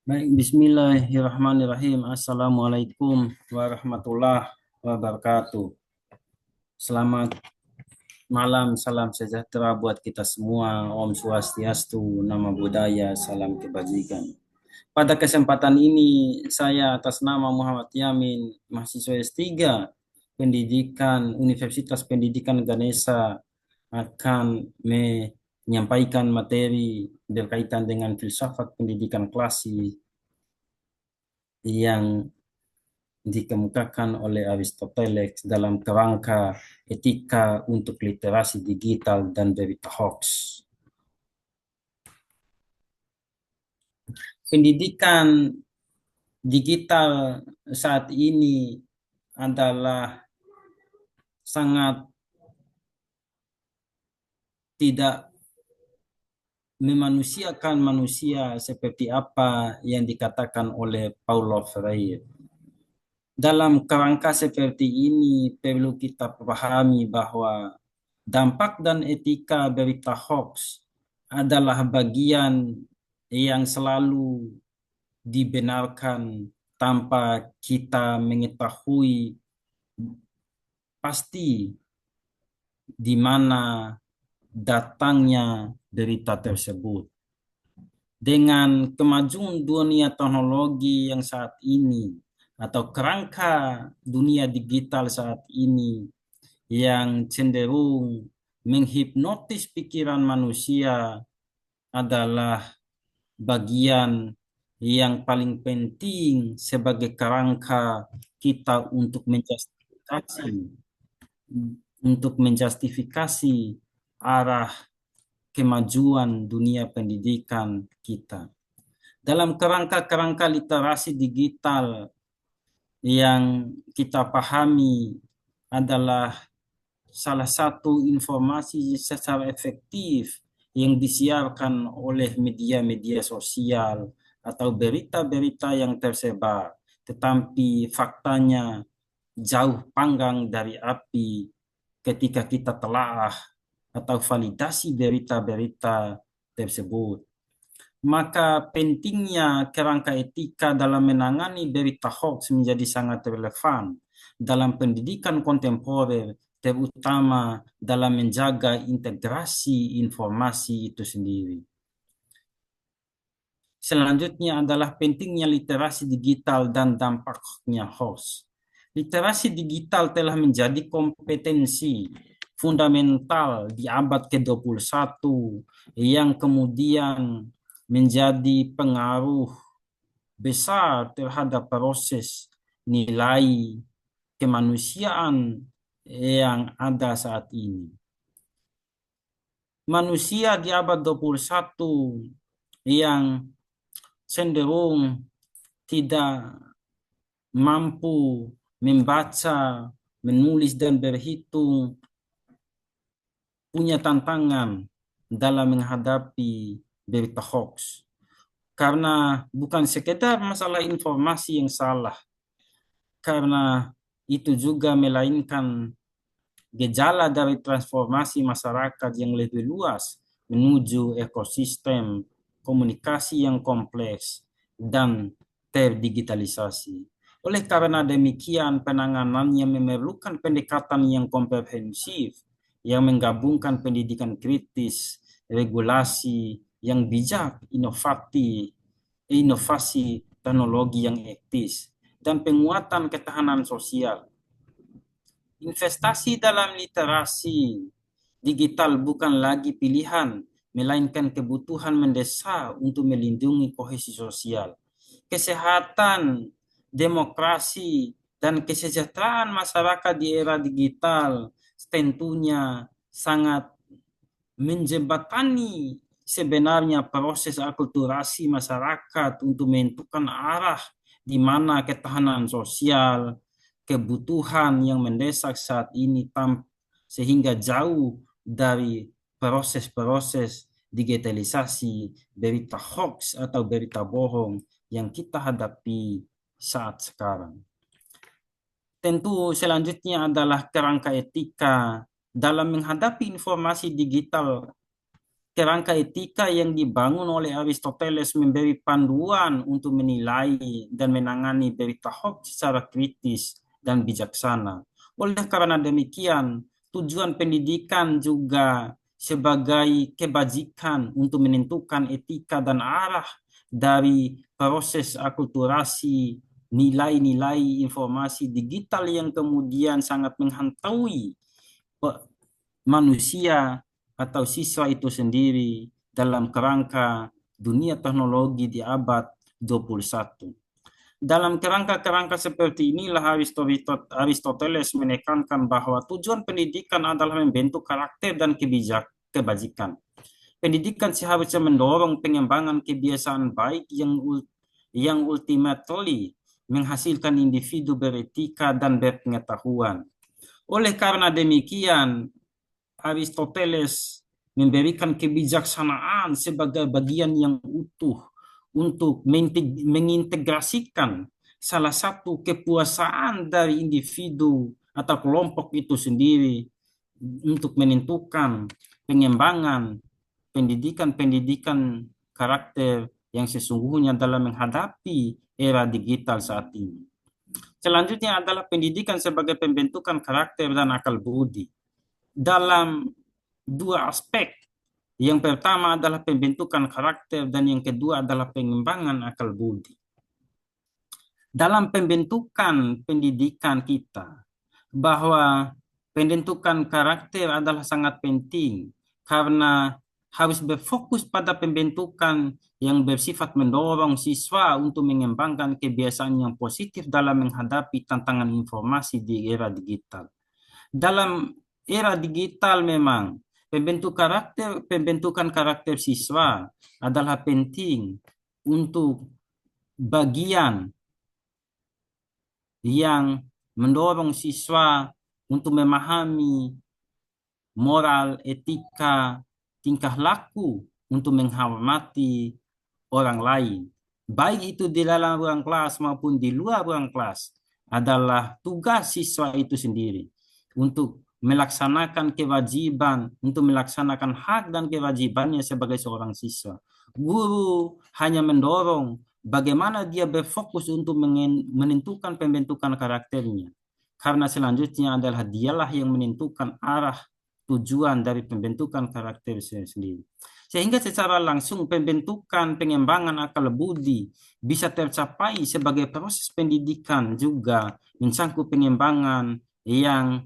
Baik, bismillahirrahmanirrahim. Assalamualaikum warahmatullahi wabarakatuh. Selamat malam, salam sejahtera buat kita semua. Om Swastiastu, Namo Buddhaya, salam kebajikan. Pada kesempatan ini, saya atas nama Muhammad Yamin, mahasiswa S3 Pendidikan Universitas Pendidikan Ganesha akan menyampaikan materi berkaitan dengan filsafat pendidikan klasik yang dikemukakan oleh Aristoteles dalam kerangka etika untuk literasi digital dan berita hoax. Pendidikan digital saat ini adalah sangat tidak memanusiakan manusia seperti apa yang dikatakan oleh Paulo Freire. Dalam kerangka seperti ini perlu kita pahami bahwa dampak dan etika berita hoax adalah bagian yang selalu dibenarkan tanpa kita mengetahui pasti di mana datangnya berita tersebut. Dengan kemajuan dunia teknologi yang saat ini atau kerangka dunia digital saat ini yang cenderung menghipnotis pikiran manusia adalah bagian yang paling penting sebagai kerangka kita untuk menjustifikasi arah kemajuan dunia pendidikan kita. Dalam kerangka-kerangka literasi digital yang kita pahami adalah salah satu informasi secara efektif yang disiarkan oleh media-media sosial atau berita-berita yang tersebar, tetapi faktanya jauh panggang dari api ketika kita telaah atau validasi berita-berita tersebut. Maka pentingnya kerangka etika dalam menangani berita hoax menjadi sangat relevan dalam pendidikan kontemporer, terutama dalam menjaga integrasi informasi itu sendiri. Selanjutnya adalah pentingnya literasi digital dan dampaknya hoax. Literasi digital telah menjadi kompetensi fundamental di abad ke-21 yang kemudian menjadi pengaruh besar terhadap proses nilai kemanusiaan yang ada saat ini. Manusia di abad 21 yang cenderung tidak mampu membaca, menulis, dan berhitung punya tantangan dalam menghadapi berita hoax. Karena bukan sekedar masalah informasi yang salah, karena itu juga melainkan gejala dari transformasi masyarakat yang lebih luas menuju ekosistem komunikasi yang kompleks dan terdigitalisasi. Oleh karena demikian, penanganannya memerlukan pendekatan yang komprehensif yang menggabungkan pendidikan kritis, regulasi yang bijak, inovasi teknologi yang etis, dan penguatan ketahanan sosial. Investasi dalam literasi digital bukan lagi pilihan, melainkan kebutuhan mendesak untuk melindungi kohesi sosial, kesehatan, demokrasi, dan kesejahteraan masyarakat di era digital tentunya sangat menjembatani sebenarnya proses akulturasi masyarakat untuk menentukan arah di mana ketahanan sosial, kebutuhan yang mendesak saat ini sehingga jauh dari proses-proses digitalisasi berita hoax atau berita bohong yang kita hadapi saat sekarang. Tentu selanjutnya adalah kerangka etika dalam menghadapi informasi digital kerangka etika yang dibangun oleh Aristoteles memberi panduan untuk menilai dan menangani berita hoax secara kritis dan bijaksana. Oleh karena demikian, tujuan pendidikan juga sebagai kebajikan untuk menentukan etika dan arah dari proses akulturasi nilai-nilai informasi digital yang kemudian sangat menghantui manusia atau siswa itu sendiri dalam kerangka dunia teknologi di abad 21. Dalam kerangka-kerangka seperti inilah Aristoteles menekankan bahwa tujuan pendidikan adalah membentuk karakter dan kebajikan. Pendidikan seharusnya mendorong pengembangan kebiasaan baik yang ultimately menghasilkan individu beretika dan berpengetahuan. Oleh karena demikian, Aristoteles memberikan kebijaksanaan sebagai bagian yang utuh untuk mengintegrasikan salah satu kepuasaan dari individu atau kelompok itu sendiri untuk menentukan pengembangan pendidikan-pendidikan karakter yang sesungguhnya dalam menghadapi era digital saat ini. Selanjutnya adalah pendidikan sebagai pembentukan karakter dan akal budi. Dalam dua aspek, yang pertama adalah pembentukan karakter dan yang kedua adalah pengembangan akal budi. Dalam pembentukan pendidikan kita, bahwa pembentukan karakter adalah sangat penting karena harus berfokus pada pembentukan yang bersifat mendorong siswa untuk mengembangkan kebiasaan yang positif dalam menghadapi tantangan informasi di era digital. Dalam era digital memang pembentukan karakter siswa adalah penting untuk bagian yang mendorong siswa untuk memahami moral, etika, tingkah laku untuk menghormati orang lain. Baik itu di dalam ruang kelas maupun di luar ruang kelas adalah tugas siswa itu sendiri untuk melaksanakan kewajiban, untuk melaksanakan hak dan kewajibannya sebagai seorang siswa. Guru hanya mendorong bagaimana dia berfokus untuk menentukan pembentukan karakternya. Karena selanjutnya adalah dialah yang menentukan arah tujuan dari pembentukan karakter sendiri. Sehingga secara langsung pembentukan pengembangan akal budi bisa tercapai sebagai proses pendidikan juga mencangkup pengembangan yang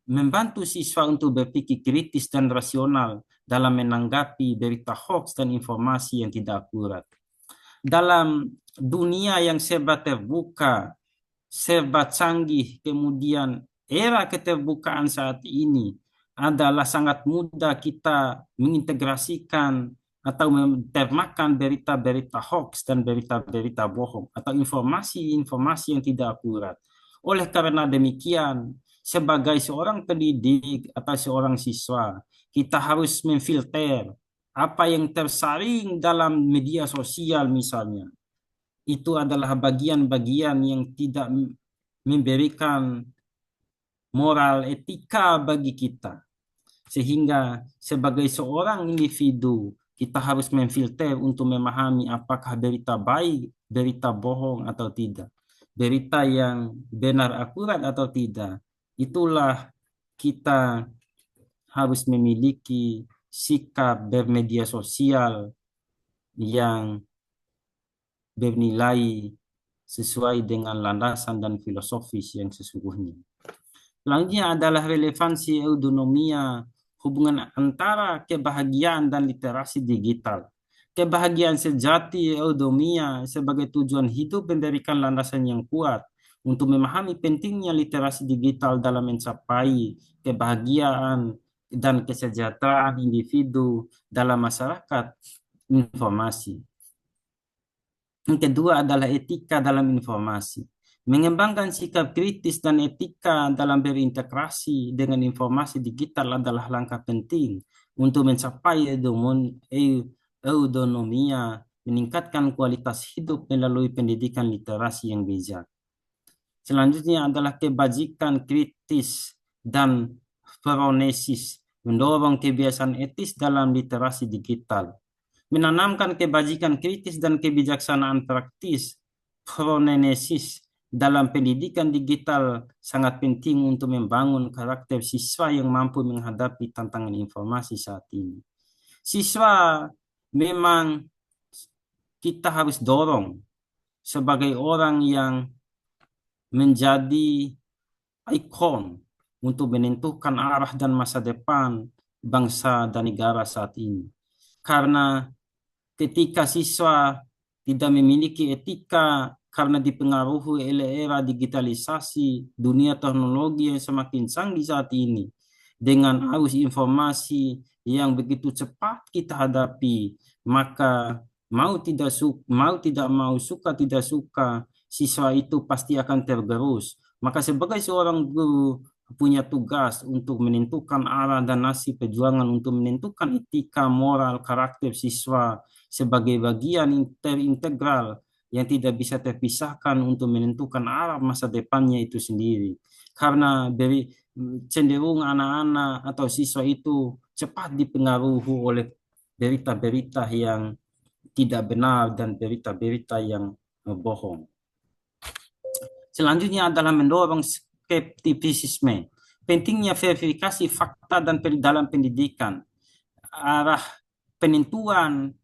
membantu siswa untuk berpikir kritis dan rasional dalam menanggapi berita hoax dan informasi yang tidak akurat. Dalam dunia yang serba terbuka, serba canggih, kemudian era keterbukaan saat ini adalah sangat mudah kita mengintegrasikan atau mentermakan berita-berita hoax dan berita-berita bohong atau informasi-informasi yang tidak akurat. Oleh karena demikian, sebagai seorang pendidik atau seorang siswa, kita harus memfilter apa yang tersaring dalam media sosial misalnya. Itu adalah bagian-bagian yang tidak memberikan moral etika bagi kita. Sehingga sebagai seorang individu, kita harus memfilter untuk memahami apakah berita baik, berita bohong atau tidak. Berita yang benar akurat atau tidak. Itulah kita harus memiliki sikap bermedia sosial yang bernilai sesuai dengan landasan dan filosofis yang sesungguhnya. Selanjutnya adalah relevansi eudaimonia, hubungan antara kebahagiaan dan literasi digital. Kebahagiaan sejati eudaimonia sebagai tujuan hidup memberikan landasan yang kuat untuk memahami pentingnya literasi digital dalam mencapai kebahagiaan dan kesejahteraan individu dalam masyarakat informasi. Yang kedua adalah etika dalam informasi. Mengembangkan sikap kritis dan etika dalam berintegrasi dengan informasi digital adalah langkah penting untuk mencapai eudaimonia, meningkatkan kualitas hidup melalui pendidikan literasi yang bijak. Selanjutnya adalah kebajikan kritis dan pronesis, mendorong kebiasaan etis dalam literasi digital, menanamkan kebajikan kritis dan kebijaksanaan praktis. Pronenesis dalam pendidikan digital sangat penting untuk membangun karakter siswa yang mampu menghadapi tantangan informasi saat ini. Siswa memang kita harus dorong sebagai orang yang menjadi ikon untuk menentukan arah dan masa depan bangsa dan negara saat ini. Karena ketika siswa tidak memiliki etika karena dipengaruhi oleh era digitalisasi, dunia teknologi yang semakin canggih saat ini, dengan arus informasi yang begitu cepat kita hadapi, maka mau tidak mau, suka tidak suka, siswa itu pasti akan tergerus. Maka sebagai seorang guru punya tugas untuk menentukan arah dan nasib perjuangan untuk menentukan etika, moral, karakter siswa sebagai bagian integral yang tidak bisa terpisahkan untuk menentukan arah masa depannya itu sendiri. Karena cenderung anak-anak atau siswa itu cepat dipengaruhi oleh berita-berita yang tidak benar dan berita-berita yang bohong. Selanjutnya adalah mendorong skeptisisme. Pentingnya verifikasi fakta dan dalam pendidikan. Arah penentuan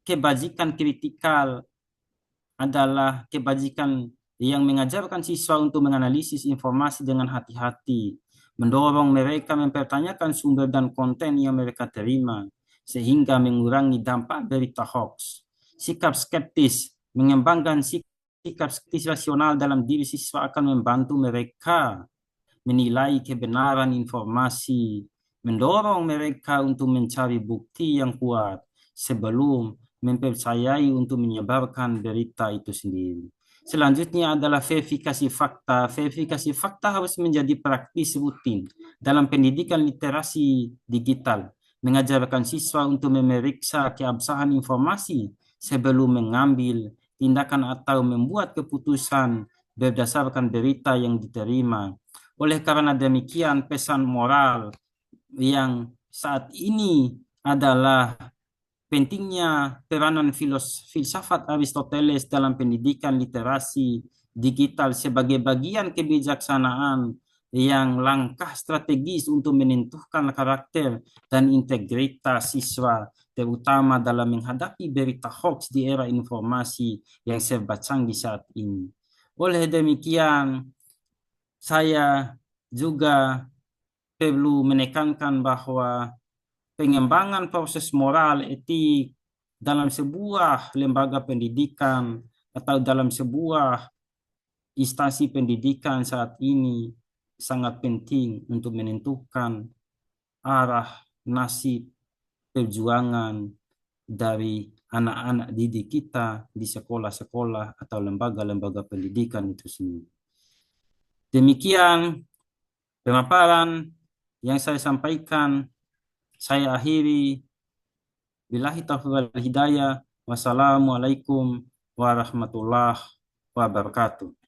kebajikan kritikal adalah kebajikan yang mengajarkan siswa untuk menganalisis informasi dengan hati-hati, mendorong mereka mempertanyakan sumber dan konten yang mereka terima, sehingga mengurangi dampak berita hoax. Sikap skeptis, mengembangkan sikap skeptis rasional dalam diri siswa akan membantu mereka menilai kebenaran informasi, mendorong mereka untuk mencari bukti yang kuat sebelum mempercayai untuk menyebarkan berita itu sendiri. Selanjutnya adalah verifikasi fakta. Verifikasi fakta harus menjadi praktis rutin dalam pendidikan literasi digital, mengajarkan siswa untuk memeriksa keabsahan informasi sebelum mengambil tindakan atau membuat keputusan berdasarkan berita yang diterima. Oleh karena demikian, pesan moral yang saat ini adalah pentingnya peranan filsafat Aristoteles dalam pendidikan literasi digital sebagai bagian kebijaksanaan yang langkah strategis untuk menentukan karakter dan integritas siswa, terutama dalam menghadapi berita hoax di era informasi yang serba canggih saat ini. Oleh demikian, saya juga perlu menekankan bahwa pengembangan proses moral etik dalam sebuah lembaga pendidikan atau dalam sebuah instansi pendidikan saat ini sangat penting untuk menentukan arah nasib perjuangan dari anak-anak didik kita di sekolah-sekolah atau lembaga-lembaga pendidikan itu sendiri. Demikian pemaparan yang saya sampaikan. Saya akhiri. Billahi taufiq wal hidayah. Wassalamualaikum warahmatullahi wabarakatuh.